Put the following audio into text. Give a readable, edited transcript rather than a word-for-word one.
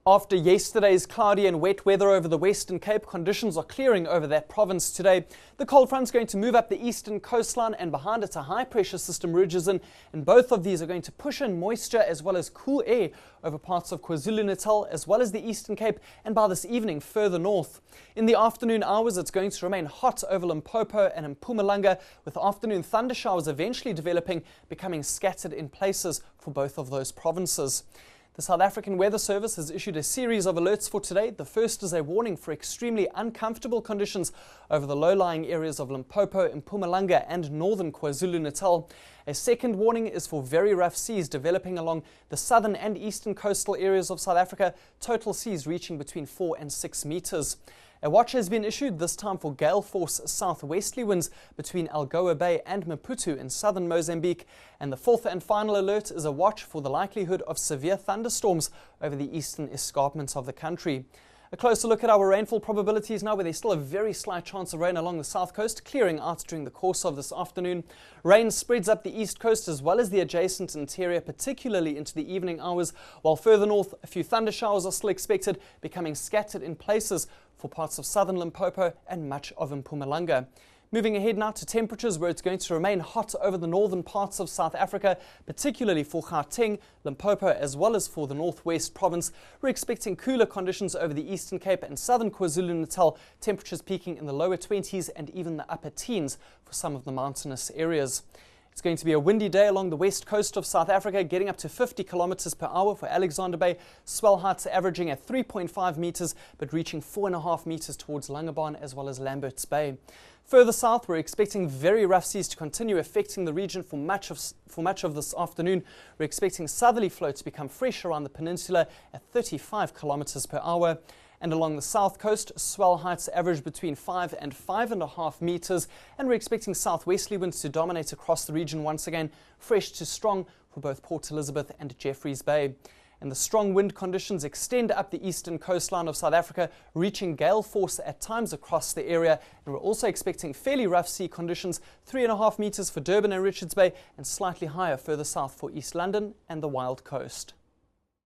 After yesterday's cloudy and wet weather over the Western Cape, conditions are clearing over that province today. The cold front's going to move up the eastern coastline, and behind it a high-pressure system ridges in, and both of these are going to push in moisture as well as cool air over parts of KwaZulu-Natal as well as the Eastern Cape, and by this evening further north. In the afternoon hours, it's going to remain hot over Limpopo and Mpumalanga, with afternoon thunder showers eventually developing, becoming scattered in places for both of those provinces. The South African Weather Service has issued a series of alerts for today. The first is a warning for extremely uncomfortable conditions over the low-lying areas of Limpopo, Mpumalanga and northern KwaZulu-Natal. A second warning is for very rough seas developing along the southern and eastern coastal areas of South Africa, total seas reaching between 4 and 6 meters. A watch has been issued, this time for gale force southwesterly winds between Algoa Bay and Maputo in southern Mozambique. And the fourth and final alert is a watch for the likelihood of severe thunderstorms over the eastern escarpments of the country. A closer look at our rainfall probabilities now, where there's still a very slight chance of rain along the south coast, clearing out during the course of this afternoon. Rain spreads up the east coast as well as the adjacent interior, particularly into the evening hours, while further north a few thunder showers are still expected, becoming scattered in places for parts of southern Limpopo and much of Mpumalanga. Moving ahead now to temperatures, where it's going to remain hot over the northern parts of South Africa, particularly for Gauteng, Limpopo as well as for the northwest province. We're expecting cooler conditions over the Eastern Cape and southern KwaZulu-Natal, temperatures peaking in the lower 20s and even the upper teens for some of the mountainous areas. It's going to be a windy day along the west coast of South Africa, getting up to 50 kilometers per hour for Alexander Bay. Swell heights averaging at 3.5 meters, but reaching 4.5 meters towards Langebaan as well as Lambert's Bay. Further south, we're expecting very rough seas to continue affecting the region for much of this afternoon. We're expecting southerly flow to become fresh around the peninsula at 35 kilometers per hour. And along the south coast, swell heights average between 5 and 5.5 meters, and we're expecting southwesterly winds to dominate across the region once again, fresh to strong for both Port Elizabeth and Jeffreys Bay. And the strong wind conditions extend up the eastern coastline of South Africa, reaching gale force at times across the area. And we're also expecting fairly rough sea conditions, 3.5 meters for Durban and Richards Bay, and slightly higher further south for East London and the Wild Coast.